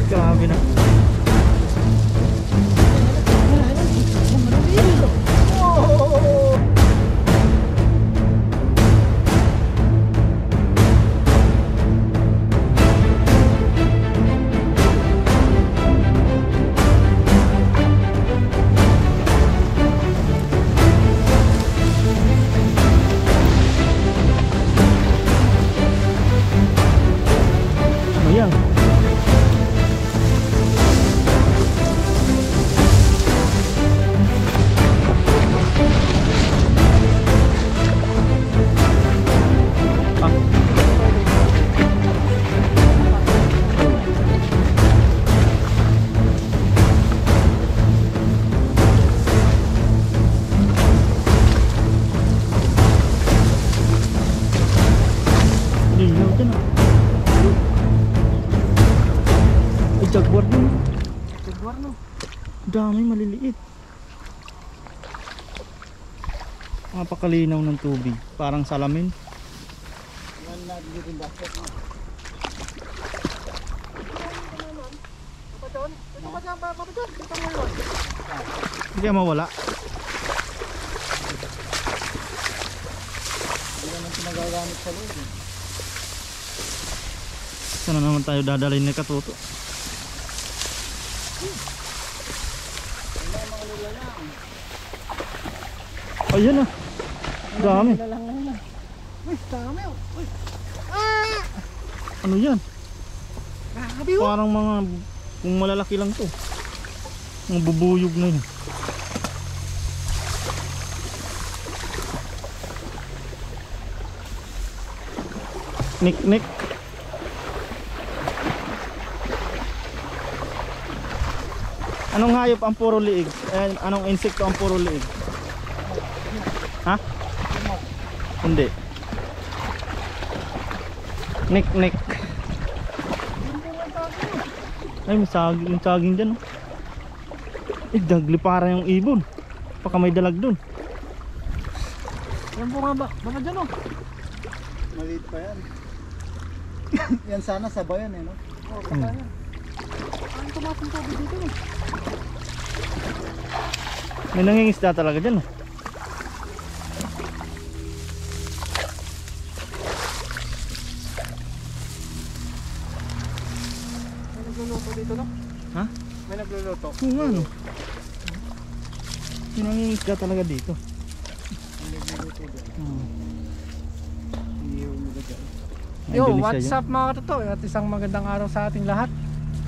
Grabe na. Ayan. Linaw dyan ah. Ay, jaguar din. Jaguar no. Dami maliliit. Napakalinaw ng tubig. Parang salamin. Yan natin dito yung basket no. Papadon? Ito ba dyan? Papadon? Ito mo yun. Hindi kaya mawala. Hindi naman ito nagagamit sa loob eh. Sana naman tayo dadalhin ni Katuto. Ayun ah. Dami. Uy, dami oh. Uy. Ano yan? Grabe oh. Parang mga, kung malalaki lang to, mga bubuyog na yun. Nik-nik. Anong hayop ang puro liig? Anong insekto ang puro liig? Ha? Hindi. Nik-nik. Ay, may saging, yung saging dyan oh. Eh, dagli para yung ibon. Baka may dalag dun. Yan po nga ba? Baka dyan oh. Maliit pa yan. Yan sana sabayan eh no? Oo, baka yan. Ang tumasang tubig dito eh. May nangingisda talaga dyan oh. May nagluluto dito no? Ha? May nagluluto. Oo nga no. May nangingisda talaga dito. May nagluluto dyan. Iihaw mo ka dyan. Yo, What's up mga katoto? At isang magandang araw sa ating lahat.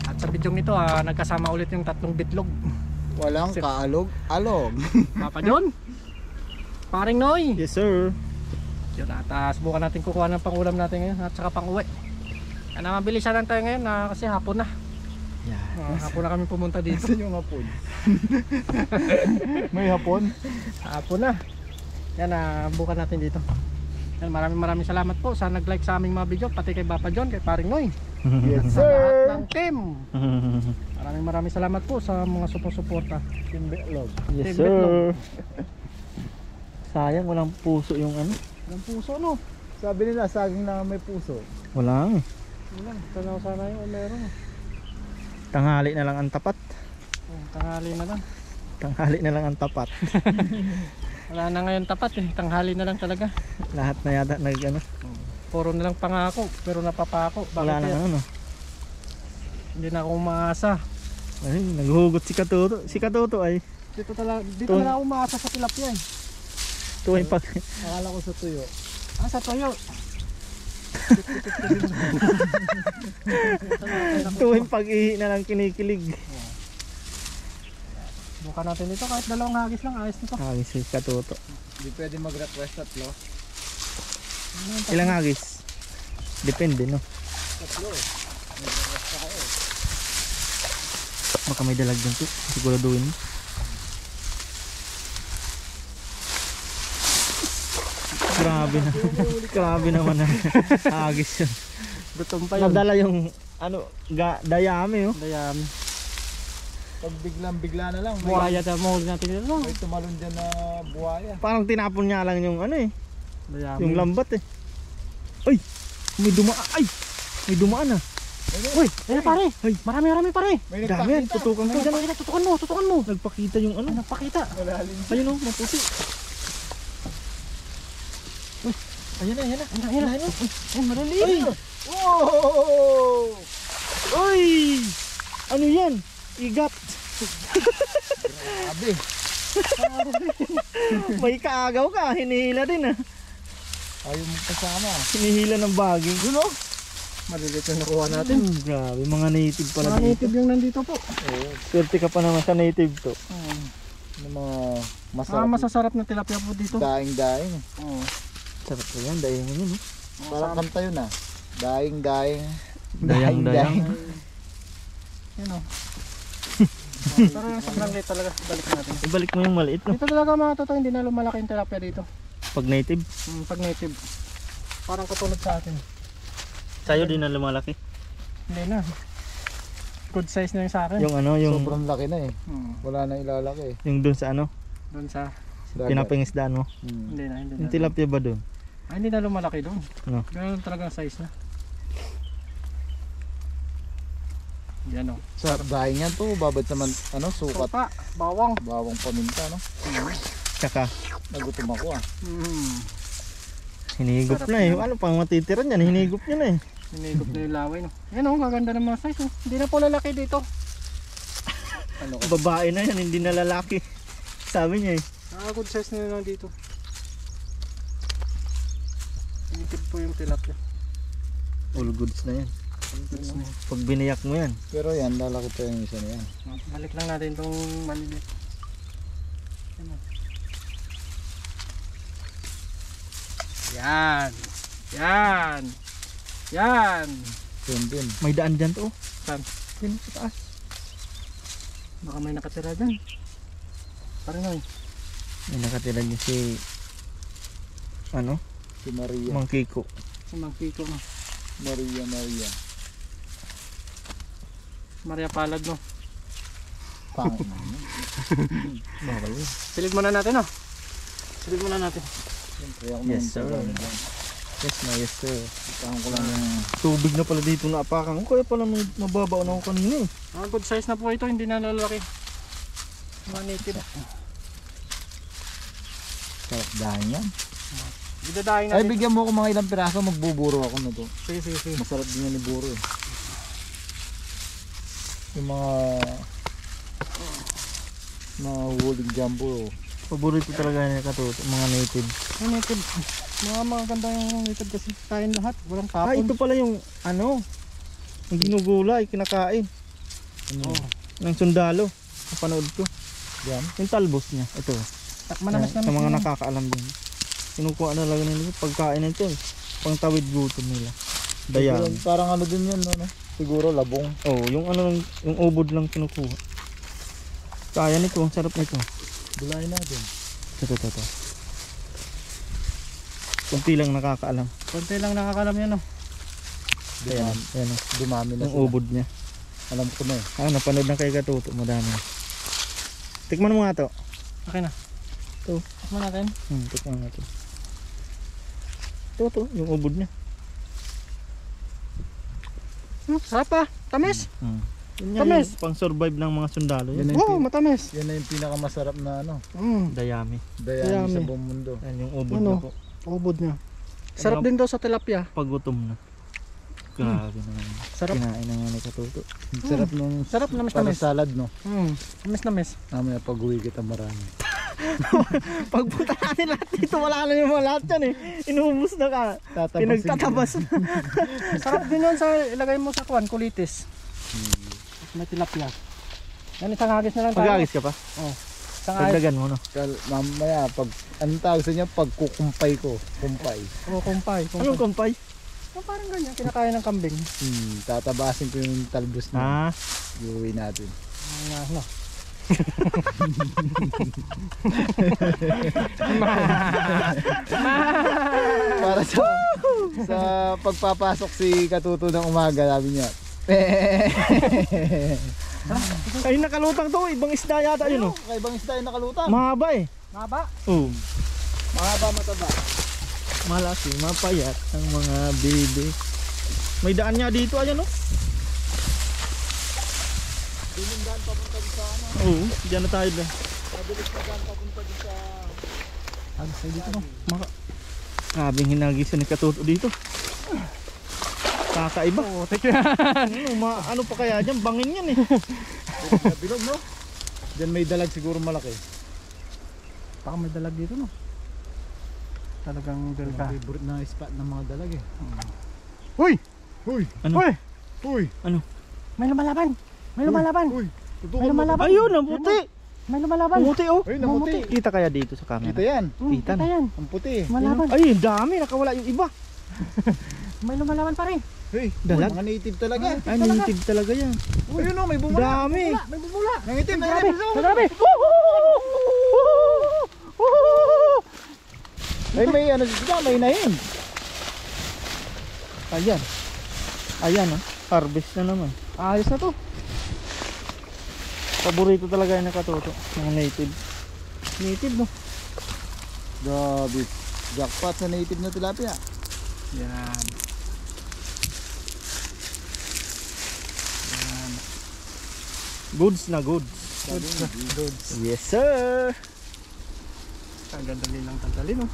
At sa video nito nagkasama ulit yung tatlong bitlog. Walang kaalog-alog. Papa John, Paring Noy. Yes sir. Yun, at subukan natin kukuha ng pangulam natin ngayon at saka pang uwi. Mabilisan lang tayo ngayon kasi hapon na. Yeah. Hapon na kami pumunta dito. Saan yung hapon? May hapon? Hapon na. Yan, bukan natin dito. Yan, maraming salamat po sa nag-like sa aming mga video, pati kay Papa John, kay Paring Noy. Yes Sa lahat sir! ng team. Maraming salamat po sa mga suporta. Team Betlog. Yes Team sir. Bitlog. Sayang walang puso yung ano. Ang puso no. Sabi nila saging na may puso. Wala eh. Wala, tanaw sana yung meron. Tanghali na lang ang tapat. Tanghali na lang. Tanghali na lang ang tapat. Wala na ngayon tapat eh. Tanghali na lang talaga. Lahat na yata nag ano. Puro na lang pangako pero napapako. Wala na kaya? ano. Hindi na ako umaasa. Ay, naghuhugot si Katuto. Si Katuto ay Dito na lang ako umaasa sa tilapia eh. tuwing pag Akala ko sa tuyo. Sa toyo. tuwing pag-ihi na lang kinikilig. Bukan natin dito kahit dalawang hagis lang. Ayos nito. Hagis si Katuto. Hindi pwede mag-request tatlo. Ilang hagis? Depende no. Tatlo eh. Mag-request ka kayo. Baka may dalag dyan to. Siguraduhin mo. Grabe na. Grabe naman na hagis yun. Gutom pa yun. Nadala yung ano, dayami oh. Dayami. Pag biglang-bigla na lang. Buhaya na mahuli natin dito. May tumalon dyan na buhaya. Parang tinapon niya lang yung ano eh. Dayami. Yung lambat eh. Ay! May dumaan. Ay! May dumaan ah. Uy, ayun pare. Marami pare. May Dami yan, nagpakita. tutukan ko dyan. Ayun, tutukan mo. Nagpakita yung ano. Nagpakita. Malalim. Ayun o, maputi. Ayan na. Ayun, maliliit. Ay! Wow! Ay! Ano yan? Igat. Grabe. May kaagaw ka, hinihila din ah. Ayaw mo kasama. Hinihila ng baging. Yun o. Maliliit yung nakuha natin. Grabe, mga native pala Mga dito. native yung nandito po. Oo. Swerte ka pa naman sa native to. Yung mga Masarap. masarap. Masasarap na tilapia po dito. Daing-daing. Oo. Sarap ko yan, dahil mo yun. Parang kanta yun ah. Daing-daing. Dayang-dayang. Yan o. Pero yung sobrang liit talaga. Balik natin. Ibalik mo yung maliit no? Dito talaga mga totoo, hindi na lumalaki yung tilapia dito. Pag native, Pag native. Parang katulad sa atin. sa'yo din na lumalaki. Hindi na. Good size na yung sa akin. Yung ano, yung Sobrang laki na eh. Hmm. Wala na ilalaki eh. yung dun sa ano, Doon sa... Dagat. pinapangisdaan mo. Hindi na. Yung tilapia ba dun? Hindi na lumalaki doon. No. Ganun talaga ang size na. Yan o. Sa daing yan to, babad sa sukat. Sopa, bawang. Bawang paminta no. Tsaka, Nagutom ako ah. hinihigop Sarap na eh. yun. Ano pang matitira niyan, hinihigop niya na eh. Hinigop na yung laway no. Yan o, maganda ng mga size o. Hindi na po lalaki dito. Ano ko? Babae na yan, hindi na lalaki. Sabi niya eh. Good size na lang dito. Native po yung tilapia. All goods na yan. Goods na yun. Pag biniyak mo yan. Pero yan, lalaki pa yung isa na yan. Balik lang natin itong maliliit. Yan. Yan. Yan. Yun din. May daan dyan to. Saan? Yun sa taas. Baka may nakatira dyan. Parang ay. May nakatira niya si ano? Si Maria. Mang Kiko. Si Mang Kiko mo. Maria. Maria Palad no. Pang. Bawal yun. Silid muna natin no. Silid muna natin. Siyempre ako Yes, naman sir. talaga dyan. Yes na, yes sir. Itahan ko lang yung Tubig na pala dito na apakan ko. Kaya pala mababaw na ako kanina eh. Good size na po ito. Hindi na lalaki. Mga native. sarap dahin yan. Idadahin Ay, natin. bigyan mo ako mga ilang piraso, magbuburo ako na to. Sige. Masarap din yan ni buro eh. Yung mga huling jumbo. Paborito talaga niya katuto, mga native. Yung native. Mga ganda yung native kasi kain lahat. Walang Ah, tapon. ito pala yung ano, yung ginugulay, kinakain. Ano? Oh. Ng sundalo. Napanood ko. Yan. Yung talbos niya. Ito. Manamis Sa mga nakakaalam din. Kinukuha na lang nila pagkain nito eh. Pangtawid gutom nila. Dayan. Siguro, parang ano din yan, no? Siguro labong. Oh, yung ano yung ubod lang kinukuha. Kaya nito, ang sarap nito. Bulayin natin. Ito. Kunti lang nakakaalam. Konti lang nakakalam yan no. Ayan, ayan oh. Dumami na Yung sila. ubod niya. Alam ko na eh. Ah, napanood na kay Katuto, madami. Tikman mo nga to. Okay na. Ito. Tikman natin. Tikman nga to. Ito, yung ubod niya. Sarap pa. Tamis. Yun yan, Tamis. yung pang survive ng mga sundalo Yan yan. na yung, Oo, matamis. yan na yung pinakamasarap na ano. Dayami. Dayami Dayami. sa buong mundo. Yan yung ubod Ano? na po. Ubod niya. Sarap din daw sa tilapia. Pagutom na. Grabe naman. Sarap. Kinain na nga ni Katuto. Sarap nung Sarap na mas para tamis. salad no. Tamis. Mamaya pag-uwi kita marami. Pagpunta natin lahat dito, wala na yung mga lahat yan eh. Inuubos na ka. Tatapasin Pinagtatabas na. Sarap din yun sa ilagay mo sa kuwan, kulitis. May tilapia. Yan, isang hagis na lang tayo. Mag-agis ka pa? Oh. Isang hagis. Dagdagan mo no? Mamaya pag anong tawag sa inyo pagkukumpay ko. Kumpay. Oh, kumpay. Anong kumpay? Oh, parang ganyan, kinakain ng kambing. Tatabasin ko yung talbos na. Ah, Iuwi natin. Ano? Para sa pagpapasok si Katuto ng umaga, sabi niya. ay nakalutang to, ibang isda yata yun oh. Kaibang isda yung nakalutang. Mahaba eh. Maba? Oh, Mahaba mataba. malaki, mapayat ang mga baby. May daan niya dito, ayan oh. Oo, dyan na tayo na. Mabilis na dyan papunta din sa... Agos tayo dito no. Grabing hinagisa ni Katuto dito. Kakaiba. Oo, take yan. Ano pa kaya dyan? Bangin yan eh. Bilog no? Diyan may dalag siguro malaki. Baka may dalag dito no? Talagang delta. Favorite na spot ng mga dalag eh. Uy! Uy! Ano? Uy! Uy! May lumalaban! May lumalaban! Uy! May lumalaban! Ayun, ang puti. May lumalaban! Puti oh. Ay, namuti. Kita kaya dito sa camera? Kita yan. Kita na. yan. Ang puti. Lumalaban. Ay, ang dami. Nakawala yung iba. May lumalaban pa rin. Hey, Dalag? mga native talaga. Ay, native talaga yan. Ayun o, may bumula. Dami. May bumula. Nangitim, Grabe! nangitim. Grabe! Ay, may ano sila, may inahin. Ayan. Ayan ah. Harvest na naman. Ayos na to. Paborito talaga yung Katuto. Mga native. Native no? Grabe. Jackpot sa native na tilapia. Yan. Goods na goods. Goods. Yes sir. Ang ganda nilang tanggalin oh.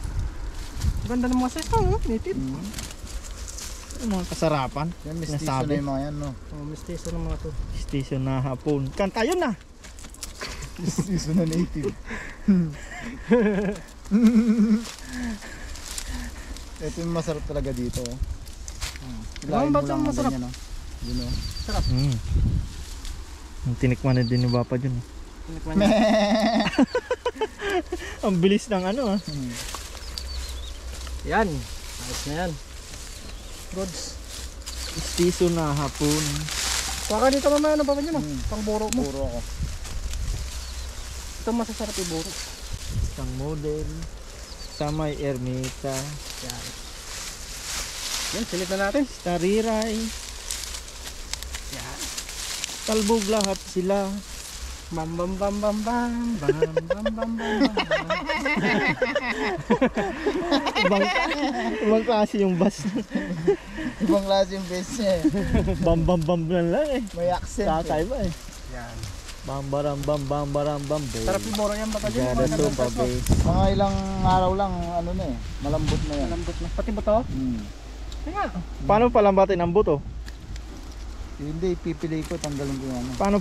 Ang ganda ng mga size to oh. Native. Yung mga kasarapan. Yan, mistiso Nasabi. na yung mga yan, no? Oh, mistiso ng mga to. Station na hapon. Kanta yun na. Mistiso na native. Ito yung masarap talaga dito. Ang ba't yung masarap? Ganyan, no? Yun, no? Tinikman na din ni Bapa dyan. Ang bilis ng ano ah. Yan. Ayos na yan. Goods. Station na hapon. Baka dito mamaya ano ba yun oh. Pang buro mo. Puro ako. Ito masasarap yung buro. Isang model. Sa may ermita. Yan. Yan, silip na natin. Stariray. Yan. Talbog lahat sila. Bam bam bam bam bam bam bam bam bam. Ibang klase yung bass. Ibang klase yung best niya eh. Bam bam bam lang eh. May accent eh. Kakaiba eh. Yan. Bam baram bam bam baram bam babe. Sarap yung buro yan baka dyan. Gada so babe. Mga ilang araw lang, ano na eh. Malambot na yan. Malambot na. Pati ba to? Kaya. Paano palambatin ang buto? Hindi, pipili ko, tanggalin ko yung ano. Paano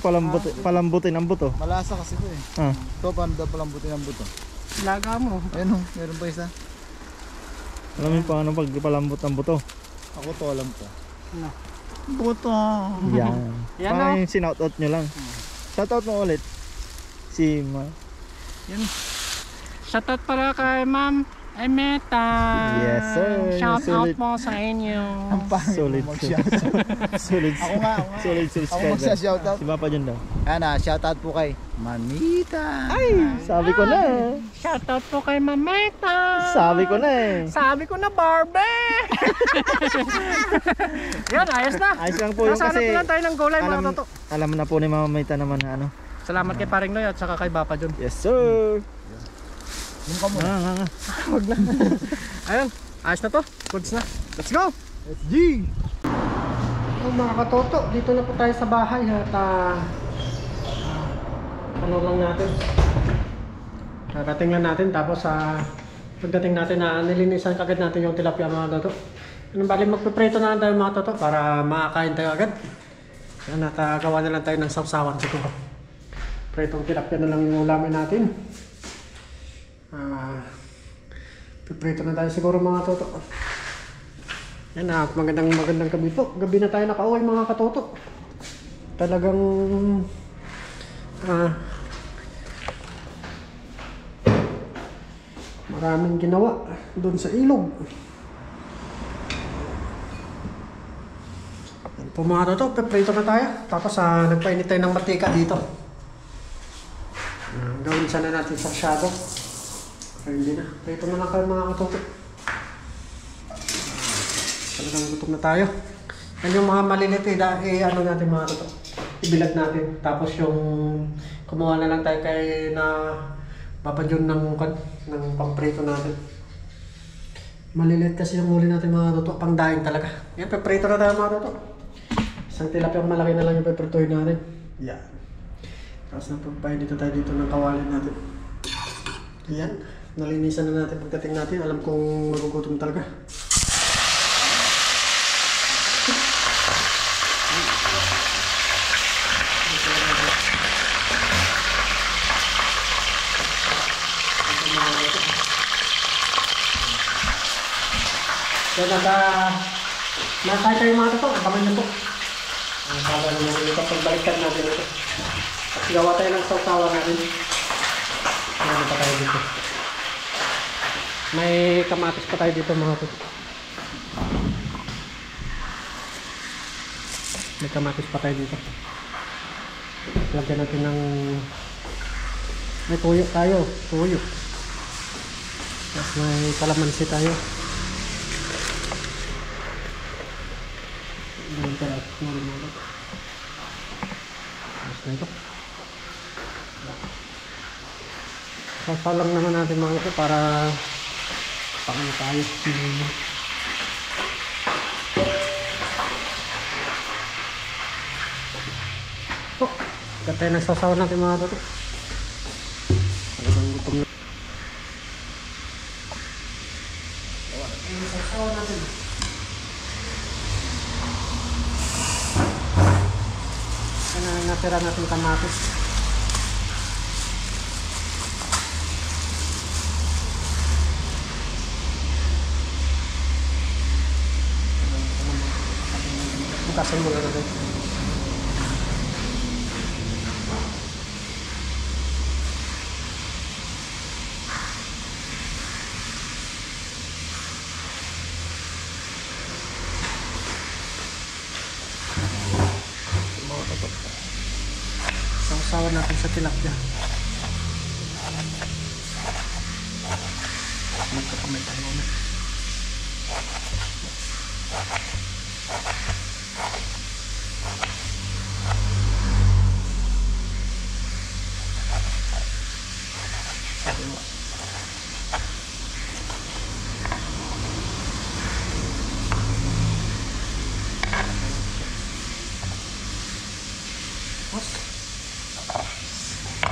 palambutin ang buto? Malasa kasi ito eh. Ah. Ito, paano daw palambutin ang buto? Laga mo. Ayun o, meron pa isa. Alam mo paano pagpalambot ang buto? Ako to, alam ko. Ano? Buto! Yan. Yan Parang o. yung sinoutout nyo lang. Shoutout mo ulit. Si Ma. Yan. Shoutout para kay Ma'am Emeta. Yes, sir. Shout out Sulit. po sa inyo. Ang pangit Solid. mo mag-shoutout. Solid. Ako nga. Solid Ako subscriber. magsa-shoutout. Si Papa dyan daw. Ano, shoutout po kay Manita. Sabi ko na eh. Shoutout po kay Mameta. Sabi ko na eh. Sabi ko na Barbie. Yan, ayos na. Ayos lang po yung Nasa hanap kasi na lang tayo ng gulay mga alam, toto. alam na po ni Mama Maita naman na ano. Salamat kay Paring Noy at saka kay Bapa John. Yes sir. Yung ka muna. Nga. Wag na. Ayun, ayos na to. Goods na. Let's go. Let's G! Oh, mga katoto, dito na po tayo sa bahay at ano lang natin. Karating lang natin tapos pagdating natin na nilinisan kagad natin yung tilapia mga toto. Anong bali magpiprito na lang tayo mga toto para makakain tayo agad. Yan at gawa na lang tayo ng sawsawan siguro. Pritong tilapia na lang yung ulamin natin. Piprito na tayo siguro mga toto. Yan at magandang gabi po. Gabi na tayo nakauwi mga katoto. Talagang maraming ginawa doon sa ilog. Yan po mga toto, piprito na tayo. Tapos nagpainit tayo ng mantika dito. Gawin sana natin sa shadow. Pero hindi na. Prito na lang kayo mga katoto. Talagang gutom na tayo. Yan yung mga maliliit ano natin mga toto. Ibilad natin. Tapos yung kumuha na lang tayo kay na papadyon ng pamprito natin. Maliliit kasi yung huli natin mga toto. Pangdaing talaga. Yan, paprito na tayo mga toto. Isang tilapia malaki na lang yung papritohin natin. Yan. Tapos napagpahin dito tayo dito ng kawalin natin. Yan. Nalinisan na natin pagdating natin. Alam kong magugutom talaga. Kaya nakakaya tayo mga ito. Abangan nyo po. Ang sabi naman ito. Pagbaliktad natin ito. At gawa tayo ng sausawa natin. Ano pa tayo dito? May kamatis pa tayo dito mga ito. May kamatis pa tayo dito. Lagyan natin ng... May tuyo tayo. Tuyo. Tapos may kalamansi tayo. Tapos na ito. Sasalang naman natin mga ito para pangano tayo. Oh, katay na sasawa natin mga ito. Talagang gutom na. Sasawa natin. Natira natin kamatis. Bukasan mo lang natin. Sausawan natin sa tilapia. Magkakamay tayo mamaya.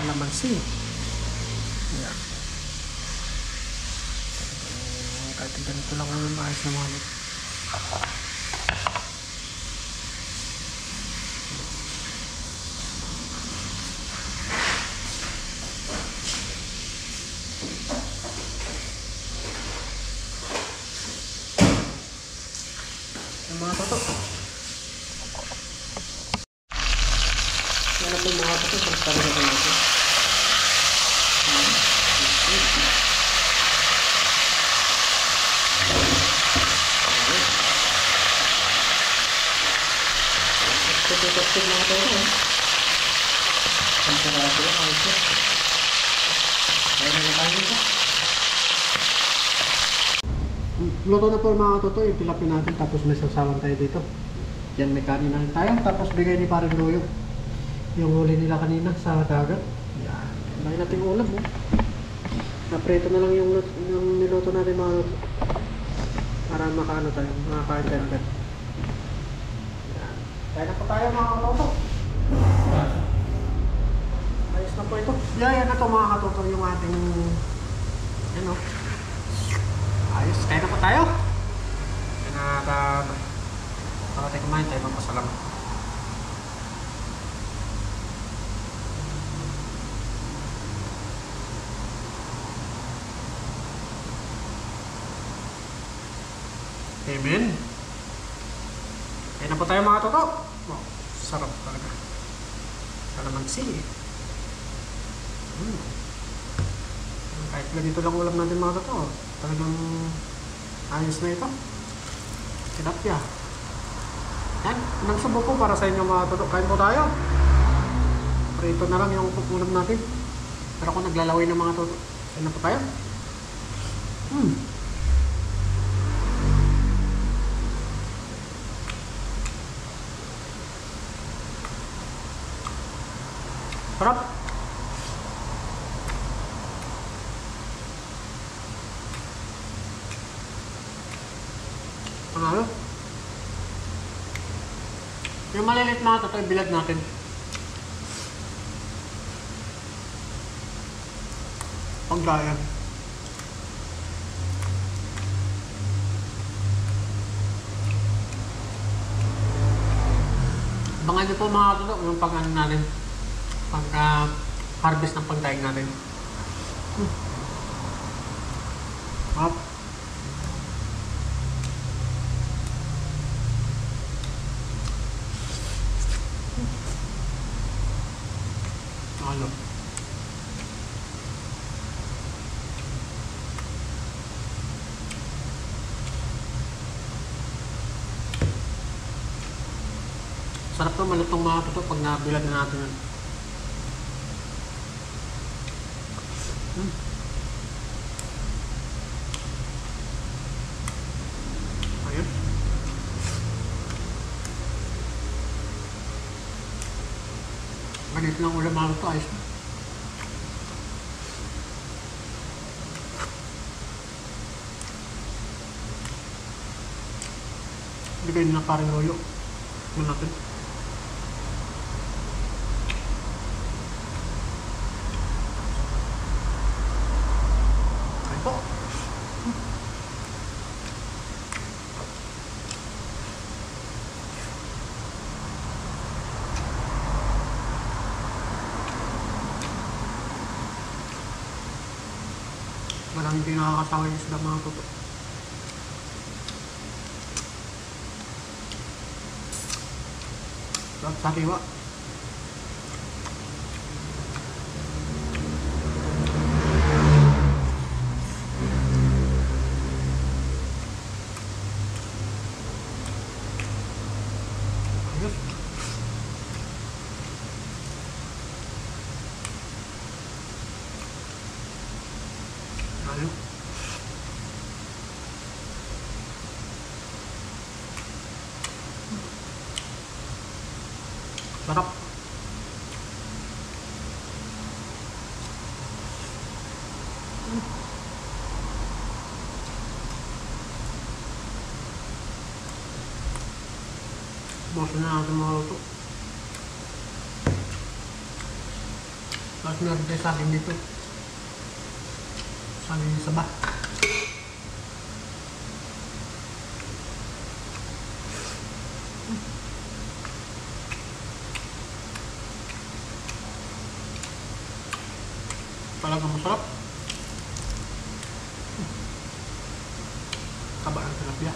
Kalamansi. Yan. Kahit ganito lang ang maayos na mga ito. Yung mga toto. Yan ang mga toto. Pagkari na natin. Ito mga toto. Ang sarado yung ayos na. Ayun na tayo ito. Luto na po mga toto. Yung tilapia natin. Tapos may sasawan tayo dito. Yan may kanin na tayo. Tapos bigay ni Parang Luyo. Yung huli nila kanina sa dagat. Yan. Dahil natin ulam mo. Napreto na lang yung niluto natin mga toto. Para makaano tayo. Makakain tayo agad. Yan. Kaya na po tayo mga toto. Ayos na po ito. Yan na ito mga katoto yung ating ano. Ayos. Kaya na po tayo. Kaya na para tayo kumain tayo magpasalamat. Amen. Kaya na po tayo mga toto. Oh, sarap talaga. Kalamansi. Kahit ganito lang ulam natin mga toto. Talagang ayos na ito. Tilapia. Yan. Unang subo po para sa inyo mga toto. Kain po tayo. Prito na lang yung ulam natin. Pero kung naglalaway ng mga toto. Kain na po tayo. Sarap. Ano? Yung maliliit mga toto, bilad natin. pagkain. Abangan niyo po mga tuto, yung pag-ano natin, pagka-harvest ng pagdaing natin. Up. Ano? Sarap to, malutong mga tuto pag nabilad na natin yun. Ayun. Ganito lang ulam mga tuto, ayos na. Bigay na parang loyo. Tignan natin. Ay po. Walang hindi nakakasawa yung isda mga tuto. Sa tiwa. Ayos. Ayos. Sarap. Bawasan na natin mga luto. Tapos meron tayo saging dito. Saging sa ba. Talagang masarap. Taba ng tilapia.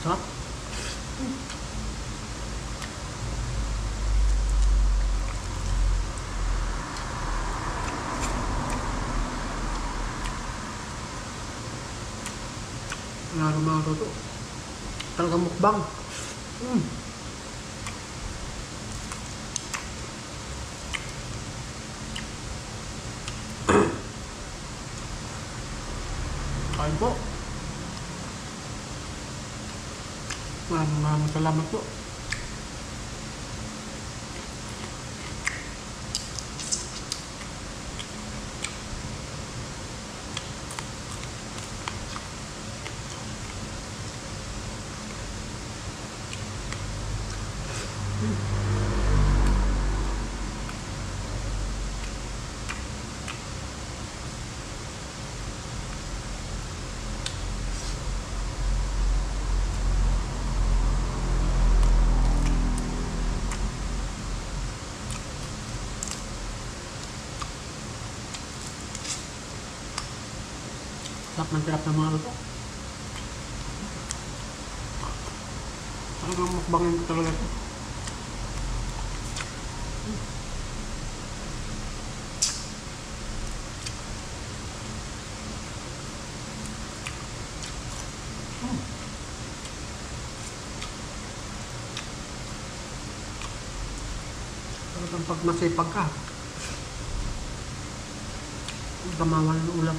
Sarap. Lalo mga toto. Talagang mukbang. Kain po. Maraming salamat po. Sarap ng tirap ng mga luto. Talagang mukbangin ko talaga ito. Ang pag masipag ka. Ang gamawan ng ulam.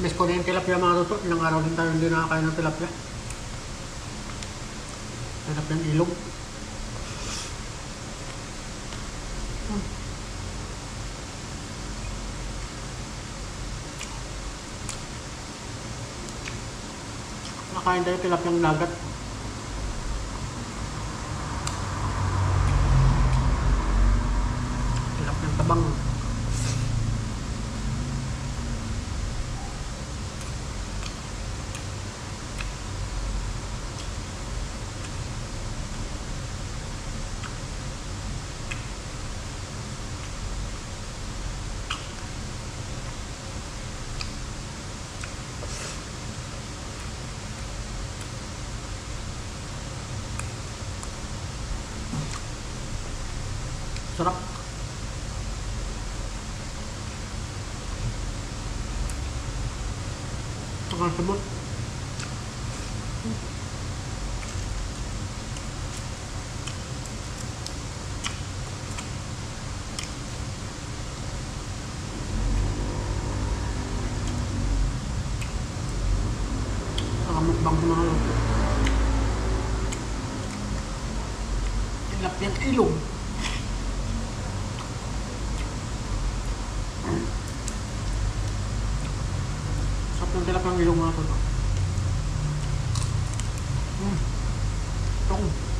Miss ko na yung tilapia mga toto. Ilang araw din tayo hindi nakakain ng tilapia. Tilapia ng ilog. Nakain tayo tilapia ng dagat. Tilapia ng tabang. Sarap. Ang sabot. Nakamukbang ko mga loto. Tilapia ng ilog. Yung tilapia ng ilong mga toto. Ito.